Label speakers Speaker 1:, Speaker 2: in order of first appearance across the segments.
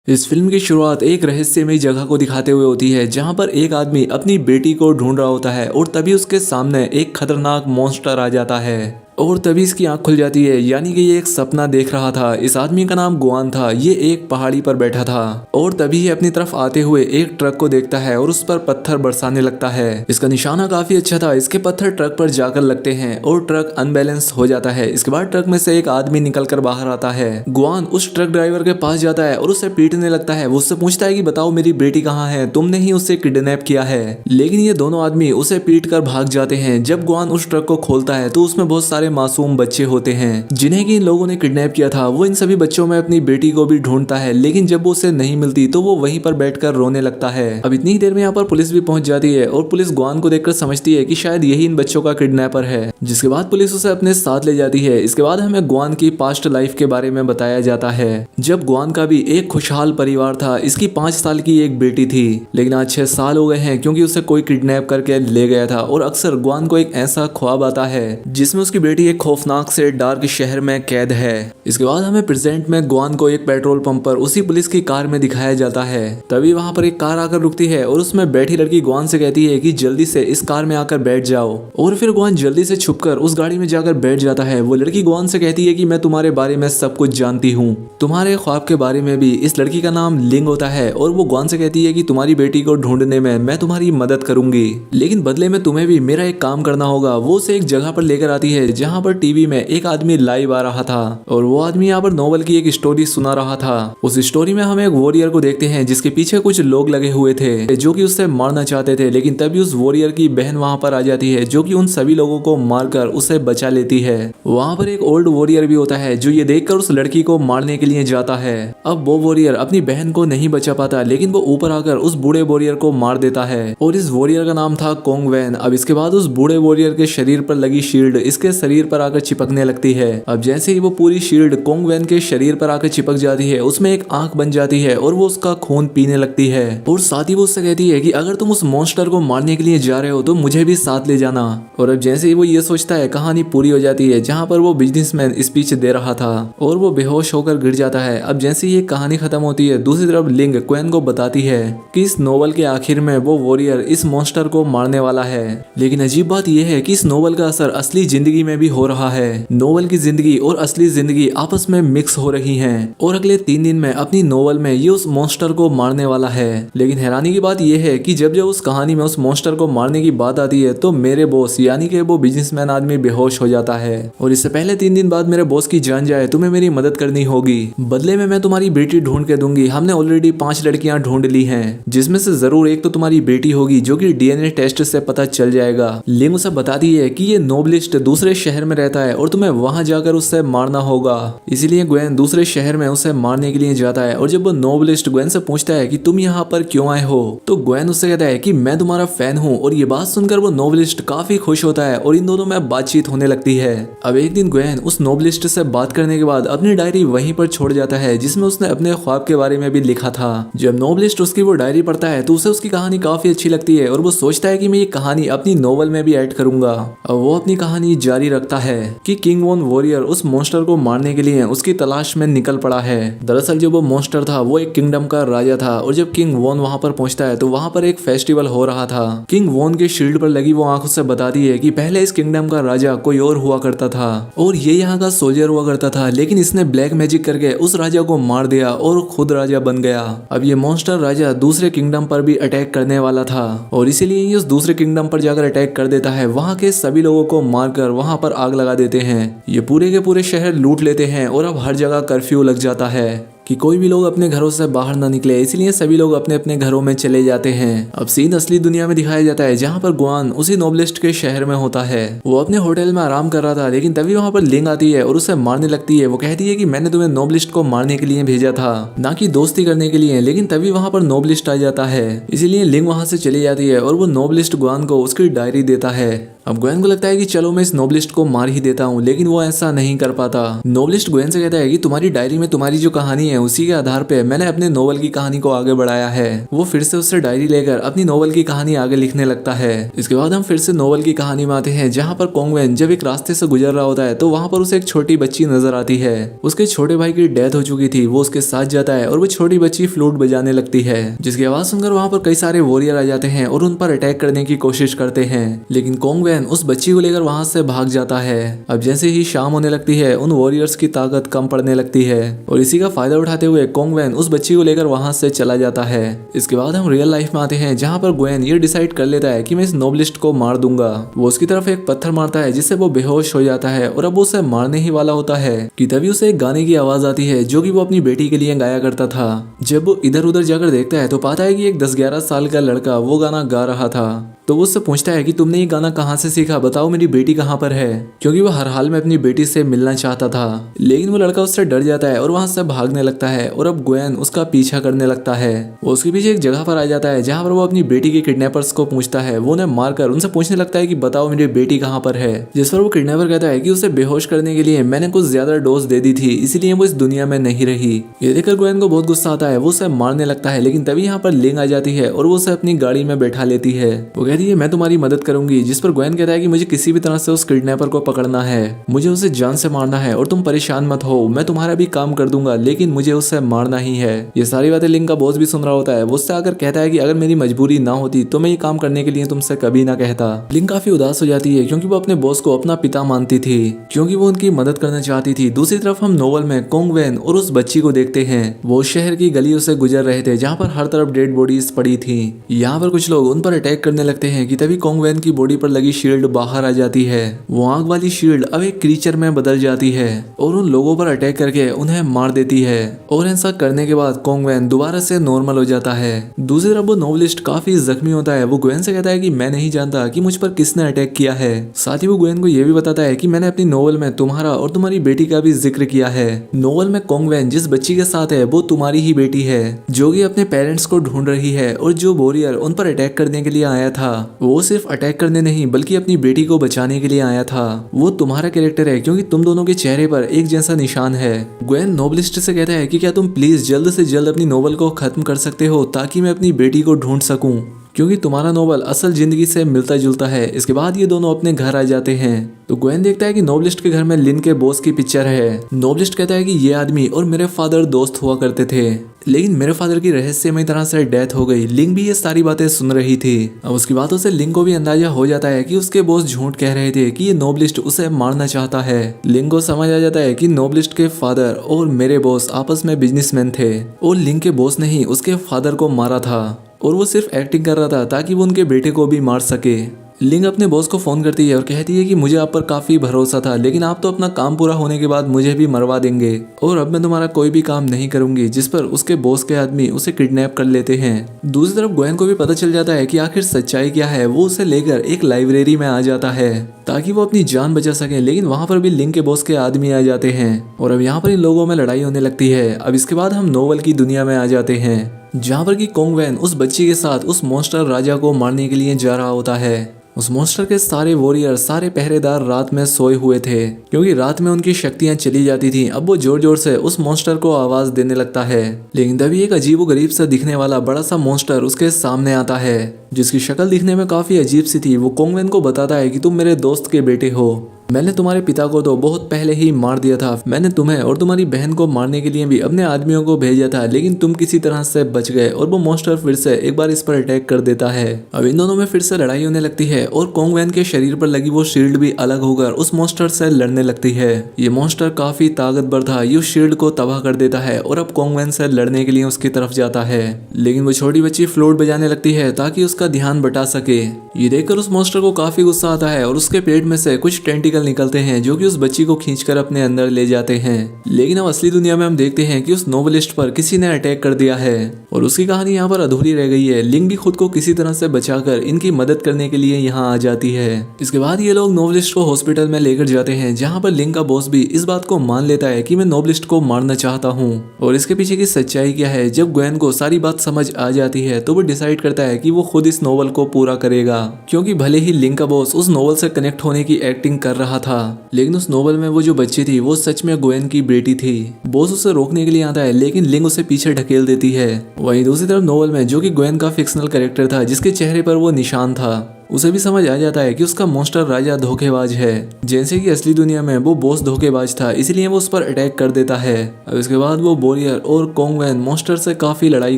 Speaker 1: इस फिल्म की शुरुआत एक रहस्यमयी जगह को दिखाते हुए होती है जहां पर एक आदमी अपनी बेटी को ढूंढ रहा होता है और तभी उसके सामने एक खतरनाक मॉन्स्टर आ जाता है और तभी इसकी आंख खुल जाती है। यानी कि ये एक सपना देख रहा था। इस आदमी का नाम गुआन था। ये एक पहाड़ी पर बैठा था और तभी ये अपनी तरफ आते हुए एक ट्रक को देखता है और उस पर पत्थर बरसाने लगता है। इसका निशाना काफी अच्छा था। इसके पत्थर ट्रक पर जाकर लगते हैं और ट्रक अनबैलेंस हो जाता है। इसके बाद ट्रक में से एक आदमी निकल कर बाहर आता है। गुआन उस ट्रक ड्राइवर के पास जाता है और उसे पीटने लगता है। वो उससे पूछता है कि बताओ मेरी बेटी कहाँ है, तुमने ही उसे किडनैप किया है। लेकिन ये दोनों आदमी उसे पीट कर भाग जाते हैं। जब गुआन उस ट्रक को खोलता है तो उसमें बहुत सारे मासूम बच्चे होते हैं जिन्हें कि इन लोगों ने किडनैप किया था। वो इन सभी बच्चों में अपनी बेटी को भी ढूंढता है, लेकिन जब वो उसे नहीं मिलती तो वो वहीं पर बैठकर रोने लगता है। अब इतनी देर में यहाँ पर पुलिस भी पहुंच जाती है और पुलिस गुआन को देखकर समझती है कि शायद यही इन बच्चों का किडनैपर है, जिसके बाद पुलिस उसे अपने साथ ले जाती है। इसके बाद हमें गुआन की पास्ट लाइफ के बारे में बताया जाता है। जब गुआन का भी एक खुशहाल परिवार था। इसकी 5 साल की एक बेटी थी, लेकिन आज 6 साल हो गए हैं क्योंकि उसे कोई किडनैप करके ले गया था। और अक्सर गुआन को एक ऐसा ख्वाब आता है जिसमें उसकी बेटी एक खौफनाक से डार्क शहर में कैद है। इसके बाद हमें प्रेजेंट में गुआन को एक पेट्रोल पंप पर उसी पुलिस की कार में दिखाया जाता है। तभी वहां पर एक कार आकर रुकती है और उसमें बैठी लड़की गुआन से कहती है कि जल्दी से इस कार में आकर बैठ जाओ। और फिर गुआन जल्दी से छुपकर उस गाड़ी में जाकर बैठ जाता है। वो लड़की गुआन से कहती है कि मैं तुम्हारे बारे में सब कुछ जानती हूँ, तुम्हारे ख्वाब के बारे में भी। इस लड़की का नाम लिंग होता है और वो गुआन से कहती है कि तुम्हारी बेटी को ढूंढने में मैं तुम्हारी मदद करूंगी, लेकिन बदले में तुम्हें भी मेरा एक काम करना होगा। वो उसे एक जगह पर लेकर आती है जहाँ पर टीवी में एक आदमी लाइव आ रहा था और वो आदमी यहाँ पर नोवेल की एक स्टोरी सुना रहा था। उस स्टोरी में हम एक वॉरियर को देखते हैं जिसके पीछे कुछ लोग लगे हुए थे जो कि उससे मारना चाहते थे, लेकिन तभी उस वॉरियर की बहन वहां पर आ जाती है जो कि उन सभी लोगों को मारकर उसे बचा लेती है। वहां पर एक ओल्ड वॉरियर भी होता है जो ये देखकर उस लड़की को मारने के लिए जाता है। अब वो वॉरियर अपनी बहन को नहीं बचा पाता, लेकिन वो ऊपर आकर उस बूढ़े वॉरियर को मार देता है और इस वॉरियर का नाम था कोंग वैन। अब इसके बाद उस बूढ़े वॉरियर के शरीर पर लगी शील्ड इसके शरीर पर आकर चिपकने लगती है। अब जैसे ही वो पूरी शील्ड कोंग वैन के शरीर पर आकर चिपक जाती है, उसमें एक आंख बन जाती है और वो उसका खून पीने लगती है। और साथ ही वो उससे कहती है कि अगर तुम उस मॉन्स्टर को मारने के लिए जा रहे हो तो मुझे भी साथ ले जाना। और अब जैसे ही वो ये सोचता है, कहानी पूरी हो जाती है जहाँ पर वो बिजनेसमैन स्पीच दे रहा था और वो बेहोश होकर गिर जाता है। अब जैसे ही ये कहानी खत्म होती है, दूसरी तरफ लिंग क्वेन को बताती है कि इस नोवेल के आखिर में वो वॉरियर इस मॉन्स्टर को मारने वाला है। लेकिन अजीब बात यह है कि इस नोवेल का असर असली जिंदगी में भी हो रहा है। नोवेल की जिंदगी और असली जिंदगी आपस में मिक्स हो रही हैं और अगले 3 दिन में अपनी नोवेल में ये उस मॉन्स्टर को मारने वाला है। लेकिन हैरानी की बात यह है कि जब जब उस कहानी में उस मॉन्स्टर को मारने की बात आती है तो मेरे बॉस यानी कि वो बिजनेसमैन आदमी बेहोश हो जाता है और इससे पहले 3 दिन बाद मेरे बॉस की जान जाए तुम्हें मेरी मदद करनी होगी, बदले में मैं तुम्हारी बेटी ढूंढ के दूंगी। हमने ऑलरेडी 5 लड़कियां ढूंढ ली हैं जिसमें से जरूर एक तो तुम्हारी बेटी होगी जो कि डीएनए टेस्ट से पता चल जाएगा। लिंग उसे बताती है कि ये नोबलिस्ट दूसरे शहर में रहता है और तुम्हें वहां जाकर उससे मारना होगा। इसीलिए ग्वेन दूसरे शहर में उसे मारने के लिए जाता है। और जब वो नोबलिस्ट ग्वेन से पूछता है कि तुम यहाँ पर क्यों आए हो, तो ग्वेन उससे कहता है कि मैं तुम्हारा फैन हूँ। और ये बात सुनकर वो नोबलिस्ट काफी खुश होता है और इन दोनों में बातचीत होने लगती है। अब एक दिन ग्वेन उस नोबलिस्ट से बात करने के बाद अपनी डायरी वहीं पर छोड़ जाता है जिसमें उसने अपने ख्वाब के बारे में भी लिखा था। जब नोबलिस्ट उसकी वो डायरी पढ़ता है तो उसे उसकी कहानी काफी अच्छी लगती है और वो सोचता है कि मैं ये कहानी अपनी नोवेल में भी ऐड करूंगा। और वो अपनी कहानी जारी रखता है कि किंग वॉन वॉरियर उस मॉन्स्टर को मारने के लिए उसकी तलाश में निकल पड़ा है। दरअसल जो वो मॉन्स्टर था वो एक किंगडम का राजा था और जब किंग वॉन वहां पर पहुंचता है तो वहां पर एक फेस्टिवल हो रहा था। किंग वॉन के शील्ड पर लगी वो आंख उससे बताती है कि पहले इस किंगडम का राजा कोई और हुआ करता था और ये यहाँ का सोल्जर हुआ करता था, लेकिन इसने ब्लैक मैजिक करके उस राजा को मार दिया और खुद राजा बन गया। अब ये मॉन्स्टर राजा दूसरे किंगडम पर भी अटैक करने वाला था और इसीलिए ये उस दूसरे किंगडम पर जाकर अटैक कर देता है। वहां के सभी लोगों को मारकर वहां पर आग लगा देते हैं। ये पूरे के पूरे शहर लूट लेते हैं और अब हर जगह कर्फ्यू लग जाता है कि कोई भी लोग अपने घरों से बाहर ना निकले, इसलिए सभी लोग अपने अपने घरों में चले जाते हैं। अब सीन असली दुनिया में दिखाया जाता है जहाँ पर गुआन उसी नोबलिस्ट के शहर में होता है। वो अपने होटल में आराम कर रहा था, लेकिन तभी वहाँ पर लिंग आती है और उसे मारने लगती है। वो कहती है कि मैंने तुम्हें नोबलिस्ट को मारने के लिए भेजा था, ना कि दोस्ती करने के लिए। लेकिन तभी वहाँ पर नोबलिस्ट आ जाता है, इसीलिए लिंग वहाँ से चली जाती है और वो नोबलिस्ट गुआन को उसकी डायरी देता है। अब ग्वेन को लगता है कि चलो मैं इस नोबलिस्ट को मार ही देता हूँ, लेकिन वो ऐसा नहीं कर पाता। नोबलिस्ट ग्वेन से कहता है कि तुम्हारी डायरी में तुम्हारी जो कहानी है उसी के आधार पे मैंने अपने नोवेल की कहानी को आगे बढ़ाया है। वो फिर से उससे डायरी लेकर अपनी नोवेल की कहानी आगे लिखने लगता है। इसके बाद हम फिर से नोवेल की कहानी में आते हैं, जहाँ पर कोंगवेन जब एक रास्ते से गुजर रहा होता है तो वहाँ पर उसे एक छोटी बच्ची नजर आती है। उसके छोटे भाई की डेथ हो चुकी थी। वो उसके साथ जाता है और वो छोटी बच्ची फ्लूट बजाने लगती है, जिसकी आवाज सुनकर वहाँ पर कई सारे वॉरियर आ जाते हैं और उन पर अटैक करने की कोशिश करते हैं। लेकिन कोंगवेन उस बच्ची को लेकर वहाँ से भाग जाता है। अब जैसे ही शाम होने लगती है उन वॉरियर्स की ताकत कम पड़ने लगती है और इसी का फायदा उठाते हुए कोंगवेन उस बच्ची को लेकर वहाँ से चला जाता है। इसके बाद हम रियल लाइफ में आते हैं, जहाँ पर ग्वेन ये डिसाइड कर लेता है कि मैं इस नोबलिस्ट को मार दूंगा। वो उसकी तरफ एक पत्थर मारता है जिससे वो बेहोश हो जाता है और अब वो उसे मारने ही वाला होता है कि तभी उसे एक गाने की आवाज आती है जो कि वो अपनी बेटी के लिए गाया करता था। जब वो इधर उधर जाकर देखता है तो पाता है कि एक 10-11 साल का लड़का वो गाना गा रहा था। तो वो उससे पूछता है कि तुमने ये गाना कहाँ से सीखा, बताओ मेरी बेटी कहाँ पर है, क्योंकि वो हर हाल में अपनी बेटी से मिलना चाहता था। लेकिन वो लड़का उससे डर जाता है और वहां से भागने लगता है और अब ग्वेन उसका पीछा करने लगता है। वो उसके पीछे एक जगह पर आ जाता है जहाँ पर वो अपनी बेटी के किडनैपर्स को पूछता है। वो उन्हें मारकर उनसे पूछने लगता है कि बताओ मेरी बेटी कहाँ पर है, जिस पर वो किडनैपर कहता है कि उसे बेहोश करने के लिए मैंने कुछ ज्यादा डोज दे दी थी, इसीलिए वो इस दुनिया में नहीं रही। ये देखकर ग्वेन को बहुत गुस्सा आता है। वो उसे मारने लगता है, लेकिन तभी यहाँ पर लिंग आ जाती है और वो उसे अपनी गाड़ी में बैठा लेती है। वो कहती है मैं तुम्हारी मदद करूंगी, जिस पर ग्वेन कहता है कि मुझे किसी भी तरह से उस किडनैपर को पकड़ना है, मुझे उसे जान से मारना है और तुम परेशान मत हो, मैं तुम्हारा भी काम कर दूंगा, लेकिन मुझे उसे मारना ही है। ये सारी बातें लिंग का बॉस भी सुन रहा होता है। वो उससे आकर कहता है कि अगर मेरी मजबूरी ना होती तो मैं ये काम करने के लिए तुमसे कभी ना कहता। लिंग काफी उदास हो जाती है क्योंकि वो अपने बॉस को अपना पिता मानती थी, क्योंकि वो उनकी मदद करना चाहती थी। दूसरी तरफ हम नोवेल में कोंगवेन और उस बच्ची को देखते हैं। वो शहर की गलियों से गुजर रहे थे जहाँ पर हर तरफ डेड बॉडीज पड़ी थी। यहाँ पर कुछ लोग उन पर अटैक करने लगते हैं कि तभी कोंगवेन की बॉडी पर लगी शील्ड बाहर आ जाती है। वो आग वाली शील्ड अब एक क्रीचर में बदल जाती है और उन लोगों पर अटैक करके उन्हें मार देती है। और ऐसा करने के बाद कोंगवेन दोबारा से नॉर्मल हो जाता है। दूसरी तरफ वो नोवेलिस्ट काफी जख्मी होता है। वो ग्वेन से कहता है कि मैं नहीं जानता कि मुझ पर किसने अटैक किया है। साथ ही वो ग्वेन को यह भी बताता है कि मैंने अपनी नोवेल में तुम्हारा और तुम्हारी बेटी का भी जिक्र किया है। नोवेल में कोंगवेन जिस बच्ची के साथ है वो तुम्हारी ही बेटी है, जो कि अपने पेरेंट्स को ढूंढ रही है। और जो वॉरियर उन पर अटैक करने के लिए आया था वो सिर्फ अटैक करने नहीं बल्कि अपनी बेटी को बचाने के लिए आया था। वो तुम्हारा कैरेक्टर है क्योंकि तुम दोनों के चेहरे पर एक जैसा निशान है। ग्वेन नोवेलिस्ट से कहता है कि क्या तुम प्लीज जल्द से जल्द अपनी नोवेल को खत्म कर सकते हो ताकि मैं अपनी बेटी को ढूंढ सकूं, क्योंकि तुम्हारा नोवेल असल जिंदगी से मिलता जुलता है। इसके बाद ये दोनों अपने घर आ जाते हैं तो ग्वेन देखता है कि नोवेलिस्ट के घर में लिन के बॉस की पिक्चर है। नोवेलिस्ट कहता है कि ये आदमी और मेरे फादर दोस्त हुआ करते थे, लेकिन मेरे फादर की रहस्यमय तरह से डेथ हो गई। लिंग भी ये सारी बातें सुन रही थी। अब उसकी बातों से लिंग को भी अंदाजा हो जाता है कि उसके बॉस झूठ कह रहे थे कि ये नोवेलिस्ट उसे मारना चाहता है। लिंग को समझ आ जाता है कि नोवेलिस्ट के फादर और मेरे बॉस आपस में बिजनेसमैन थे और लिंग के बॉस ने ही उसके फादर को मारा था और वो सिर्फ एक्टिंग कर रहा था ताकि वो उनके बेटे को भी मार सके। लिंग अपने बॉस को फोन करती है और कहती है कि मुझे आप पर काफी भरोसा था, लेकिन आप तो अपना काम पूरा होने के बाद मुझे भी मरवा देंगे और अब मैं तुम्हारा कोई भी काम नहीं करूंगी। जिस पर उसके बॉस के आदमी उसे किडनैप कर लेते हैं। दूसरी तरफ ग्वेन को भी पता चल जाता है कि आखिर सच्चाई क्या है। वो उसे लेकर एक लाइब्रेरी में आ जाता है ताकि वो अपनी जान बचा सके, लेकिन वहां पर भी लिंग के बॉस के आदमी आ जाते हैं और अब यहाँ पर इन लोगों में लड़ाई होने लगती है। अब इसके बाद हम नोवेल की दुनिया में आ जाते हैं जहाँ पर कि कोंगवेन उस बच्ची के साथ उस मॉन्स्टर राजा को मारने के लिए जा रहा होता है। उस मॉन्स्टर के सारे वॉरियर, सारे पहरेदार रात में सोए हुए थे क्योंकि रात में उनकी शक्तियां चली जाती थी। अब वो जोर जोर से उस मॉन्स्टर को आवाज देने लगता है, लेकिन तभी एक अजीबोगरीब सा दिखने वाला बड़ा सा मॉन्स्टर उसके सामने आता है जिसकी शक्ल दिखने में काफी अजीब सी थी। वो कोंगवेन को बताता है कि तुम मेरे दोस्त के बेटे हो, मैंने तुम्हारे पिता को तो बहुत पहले ही मार दिया था। मैंने तुम्हें और तुम्हारी बहन को मारने के लिए भी अपने आदमियों को भेजा था, लेकिन तुम किसी तरह से बच गए। और वो मॉन्स्टर फिर से एक बार इस पर अटैक कर देता है। अब इन दोनों में फिर से लड़ाई होने लगती है और कोंगवेन के शरीर पर लगी वो शील्ड भी अलग होकर उस मॉन्स्टर से लड़ने लगती है। ये मॉन्स्टर काफी ताकतवर था, ये शील्ड को तबाह कर देता है और अब कोंगवेन से लड़ने के लिए उसकी तरफ जाता है, लेकिन वो छोटी बच्ची फ्लोट बजाने लगती है ताकि उसका ध्यान बटा सके। ये देखकर उस मॉन्स्टर को काफी गुस्सा आता है और उसके पेट में से कुछ टेंटिकल निकलते हैं जो कि उस बच्ची को खींचकर अपने अंदर ले जाते हैं। लेकिन अब असली दुनिया में हम देखते हैं कि उस नोवेलिस्ट पर किसी ने अटैक कर दिया है और उसकी कहानी यहाँ पर अधूरी रह गई है। लिंग भी खुद को किसी तरह से बचाकर इनकी मदद करने के लिए यहाँ आ जाती है। इसके बाद ये लोग नोवेलिस्ट को हॉस्पिटल में लेकर जाते हैं जहाँ पर लिंग का बॉस भी इस बात को मान लेता है कि मैं नोवेलिस्ट को मारना चाहता हूँ और इसके पीछे की सच्चाई क्या है। जब ग्वेन को सारी बात समझ आ जाती है तो वो डिसाइड करता है कि वो खुद इस नोवेल को पूरा करेगा, क्योंकि भले ही लिंग का बॉस उस नोवेल से कनेक्ट होने की एक्टिंग कर रहा था, लेकिन उस नोवेल में वो जो बच्ची थी वो सच में ग्वेन की बेटी थी। बॉस उसे रोकने के लिए आता है, लेकिन लिंग उसे पीछे ढकेल देती है। वहीं दूसरी तरफ नोवेल में जो कि ग्वेन का फिक्शनल कैरेक्टर था, जिसके चेहरे पर वो निशान था, उसे भी समझ आ जाता है कि उसका मॉन्स्टर राजा धोखेबाज है। जैसे कि असली दुनिया में वो बॉस धोखेबाज था, इसलिए वो उस पर अटैक कर देता है। अब इसके बाद वो बोरियर और कोंगवेन मॉन्स्टर से काफी लड़ाई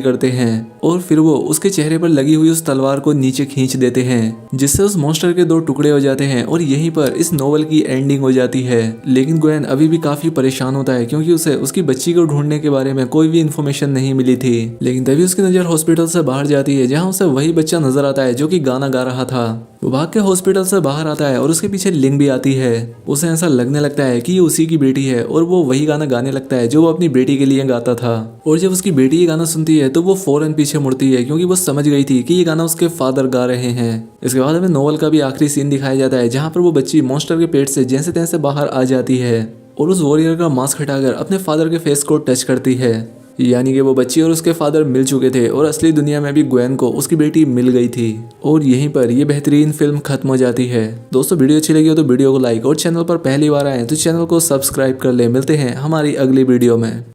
Speaker 1: करते हैं और फिर वो उसके चेहरे पर लगी हुई उस तलवार को नीचे खींच देते हैं, जिससे उस मॉन्स्टर के 2 टुकड़े हो जाते हैं और यहीं पर इस नोवेल की एंडिंग हो जाती है। लेकिन ग्वेन अभी भी काफी परेशान होता है, क्योंकि उसे उसकी बच्ची को ढूंढने के बारे में कोई भी इन्फॉर्मेशन नहीं मिली थी। लेकिन तभी उसकी नजर हॉस्पिटल से बाहर जाती है, जहाँ उसे वही बच्चा नजर आता है जो कि गाना गा रहा था। वो भाग के हॉस्पिटल से बाहर आता है और उसके पीछे लिंग भी आती है। उसे ऐसा लगने लगता है कि ये उसी की बेटी है और वो वही गाना गाने लगता है जो वो अपनी बेटी के लिए गाता था। और जब उसकी बेटी ये गाना सुनती है तो वो फौरन पीछे मुड़ती है, क्योंकि वो समझ गई थी कि ये गाना उसके फादर गा रहे हैं। इसके बाद हमें नोवेल का भी आखिरी सीन दिखाया जाता है, जहाँ पर वो बच्ची मॉन्स्टर के पेट से जैसे तैसे बाहर आ जाती है और उस वॉरियर का मास्क हटाकर अपने फादर के फेस को टच करती है। यानी कि वो बच्ची और उसके फादर मिल चुके थे और असली दुनिया में भी ग्वेन को उसकी बेटी मिल गई थी। और यहीं पर ये बेहतरीन फिल्म खत्म हो जाती है। दोस्तों, वीडियो अच्छी लगी हो तो वीडियो को लाइक और चैनल पर पहली बार आए तो चैनल को सब्सक्राइब कर ले। मिलते हैं हमारी अगली वीडियो में।